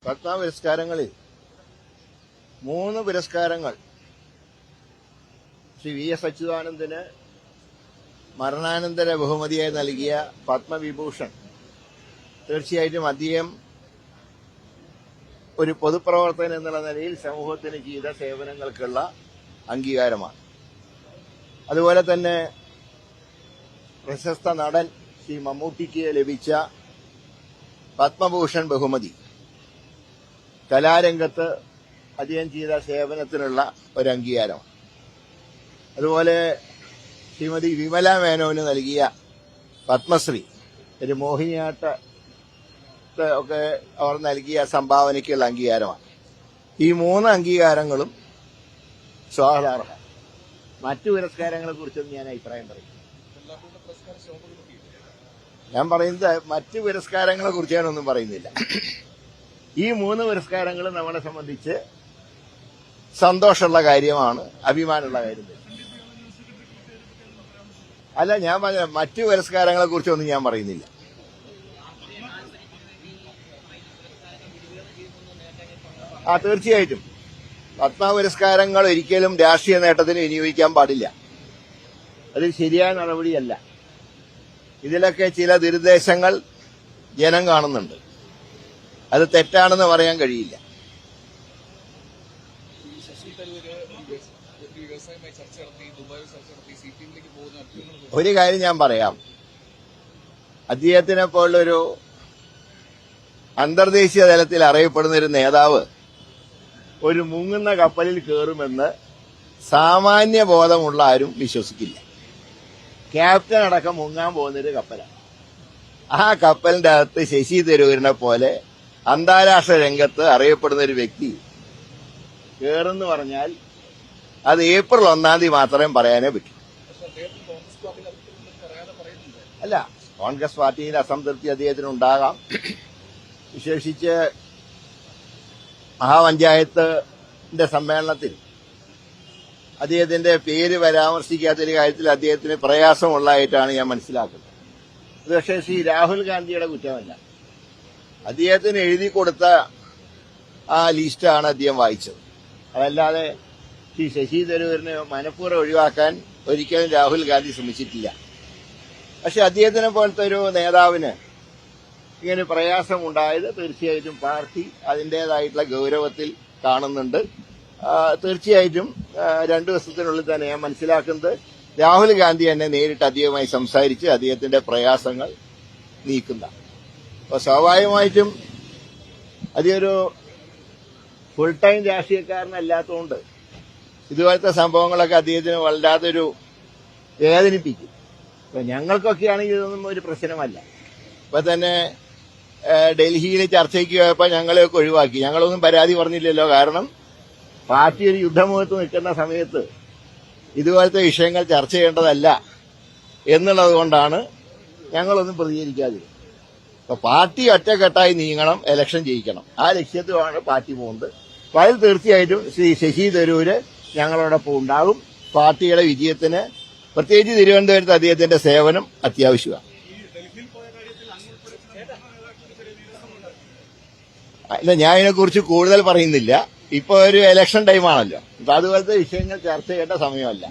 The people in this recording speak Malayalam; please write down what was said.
പത്മ പുരസ്കാരങ്ങളിൽ 3 പുരസ്കാരങ്ങൾ ശ്രീ വി എസ് അച്യുതാനന്ദന് മരണാനന്തര ബഹുമതിയായി നൽകിയ പത്മവിഭൂഷൺ തീർച്ചയായിട്ടും അദ്ദേഹം ഒരു പൊതുപ്രവർത്തകൻ എന്നുള്ള നിലയിൽ സമൂഹത്തിന് ചെയ്ത സേവനങ്ങൾക്കുള്ള അംഗീകാരമാണ്. അതുപോലെ തന്നെ പ്രശസ്ത നടൻ ശ്രീ മമ്മൂട്ടിക്ക് ലഭിച്ച പത്മഭൂഷൺ ബഹുമതി കലാരംഗത്ത് അദ്ദേഹം ചെയ്ത സേവനത്തിനുള്ള ഒരു അംഗീകാരമാണ്. അതുപോലെ ശ്രീമതി വിമല മേനോന് നൽകിയ പത്മശ്രീ ഒരു മോഹിനിയാട്ട ഒക്കെ അവർ നൽകിയ സംഭാവനയ്ക്കുള്ള അംഗീകാരമാണ്. ഈ 3 അംഗീകാരങ്ങളും സ്വാഗതാർഹം. മറ്റു പുരസ്കാരങ്ങളെ കുറിച്ചൊന്നും ഞാൻ അഭിപ്രായം പറയും. ഞാൻ പറയുന്നത് മറ്റു പുരസ്കാരങ്ങളെ കുറിച്ച് ഞാനൊന്നും പറയുന്നില്ല. ഈ 3 പുരസ്കാരങ്ങളും നമ്മളെ സംബന്ധിച്ച് സന്തോഷമുള്ള കാര്യമാണ്, അഭിമാനമുള്ള കാര്യം. അല്ല, ഞാൻ പറഞ്ഞ മറ്റു പുരസ്കാരങ്ങളെ കുറിച്ചൊന്നും ഞാൻ പറയുന്നില്ല. തീർച്ചയായിട്ടും പത്മ പുരസ്കാരങ്ങൾ ഒരിക്കലും രാഷ്ട്രീയ നേട്ടത്തിന് വിനിയോഗിക്കാൻ പാടില്ല. അത് ശരിയായ നടപടിയല്ല. ഇതിലൊക്കെ ചില ദുരുദ്ദേശങ്ങൾ ജനം കാണുന്നുണ്ട്. അത് തെറ്റാണെന്ന് പറയാൻ കഴിയില്ല. ഒരു കാര്യം ഞാൻ പറയാം. അദ്ദേഹത്തിനെ പോലുള്ളൊരു അന്തർദേശീയ തലത്തിൽ അറിയപ്പെടുന്ന ഒരു നേതാവ് ഒരു മുങ്ങുന്ന കപ്പലിൽ കയറുമെന്ന് സാമാന്യ ബോധമുള്ള ആരും വിശ്വസിക്കില്ല. ക്യാപ്റ്റൻ അടക്കം മുങ്ങാൻ പോകുന്നൊരു കപ്പലാണ്. ആ കപ്പലിന്റെ അകത്ത് ശശി തരൂരിനെ പോലെ അന്താരാഷ്ട്ര രംഗത്ത് അറിയപ്പെടുന്ന ഒരു വ്യക്തി കയറെന്ന് പറഞ്ഞാൽ അത് ഏപ്രിൽ 1-ാം തീയതി മാത്രമേ പറയാനേ പറ്റൂ. അല്ല, കോൺഗ്രസ് പാർട്ടിയിൽ അസംതൃപ്തി അദ്ദേഹത്തിന് ഉണ്ടാകാം. വിശേഷിച്ച് മഹാപഞ്ചായത്തിന്റെ സമ്മേളനത്തിൽ അദ്ദേഹത്തിന്റെ പേര് പരാമർശിക്കാത്തൊരു കാര്യത്തിൽ അദ്ദേഹത്തിന് പ്രയാസമുള്ളതായിട്ടാണ് ഞാൻ മനസ്സിലാക്കുന്നത്. അത് പക്ഷേ ശ്രീ രാഹുൽ ഗാന്ധിയുടെ കുറ്റമല്ല. അദ്ദേഹത്തിന് എഴുതി കൊടുത്ത ആ ലിസ്റ്റാണ് അദ്ദേഹം വായിച്ചത്. അതല്ലാതെ ശ്രീ ശശി തരൂരിനെ മനഃപൂർവ്വം ഒഴിവാക്കാൻ ഒരിക്കലും രാഹുൽ ഗാന്ധി ശ്രമിച്ചിട്ടില്ല. പക്ഷെ അദ്ദേഹത്തിനെ പോലത്തെ ഒരു നേതാവിന് ഇങ്ങനെ പ്രയാസമുണ്ടായത് തീർച്ചയായിട്ടും പാർട്ടി അതിൻ്റേതായിട്ടുള്ള ഗൗരവത്തിൽ കാണുന്നുണ്ട്. തീർച്ചയായിട്ടും 2 ദിവസത്തിനുള്ളിൽ തന്നെ ഞാൻ മനസ്സിലാക്കുന്നത് രാഹുൽ ഗാന്ധി എന്നെ നേരിട്ട് അദ്ദേഹവുമായി സംസാരിച്ച് അദ്ദേഹത്തിന്റെ പ്രയാസങ്ങൾ നീക്കുന്ന. അപ്പോൾ സ്വാഭാവികമായിട്ടും അതൊരു ഫുൾ ടൈം രാഷ്ട്രീയക്കാരനല്ലാത്തതുകൊണ്ട് ഇതുപോലത്തെ സംഭവങ്ങളൊക്കെ അദ്ദേഹത്തിന് വല്ലാത്തൊരു വേദനിപ്പിക്കും. ഇപ്പൊ ഞങ്ങൾക്കൊക്കെയാണെങ്കിൽ ഇതൊന്നും ഒരു പ്രശ്നമല്ല. ഇപ്പൊ തന്നെ ഡൽഹിയിൽ ചർച്ചയ്ക്ക് പോയപ്പോൾ ഞങ്ങളെയൊക്കെ ഒഴിവാക്കി. ഞങ്ങളൊന്നും പരാതി പറഞ്ഞില്ലല്ലോ. കാരണം പാർട്ടി ഒരു യുദ്ധമുഖത്ത് നിൽക്കുന്ന സമയത്ത് ഇതുപോലത്തെ വിഷയങ്ങൾ ചർച്ച ചെയ്യേണ്ടതല്ല എന്നുള്ളത് കൊണ്ടാണ് ഞങ്ങളൊന്നും പ്രതികരിക്കാതിരുന്നത്. അപ്പൊ പാർട്ടി ഒറ്റക്കെട്ടായി നീങ്ങണം, ഇലക്ഷൻ ജയിക്കണം. ആ ലക്ഷ്യത്തിലാണ് പാർട്ടി പോകുന്നത്. അപ്പൊ അതിൽ തീർച്ചയായിട്ടും ശ്രീ ശശി തരൂര് ഞങ്ങളോടൊപ്പം ഉണ്ടാകും. പാർട്ടിയുടെ വിജയത്തിന് പ്രത്യേകിച്ച് തിരുവനന്തപുരത്ത് അദ്ദേഹത്തിന്റെ സേവനം അത്യാവശ്യമാണ്. അല്ല, ഞാൻ ഇതിനെക്കുറിച്ച് കൂടുതൽ പറയുന്നില്ല. ഇപ്പൊ ഒരു ഇലക്ഷൻ ടൈമാണല്ലോ. അപ്പൊ അതുപോലത്തെ വിഷയങ്ങൾ ചർച്ച ചെയ്യേണ്ട സമയമല്ല.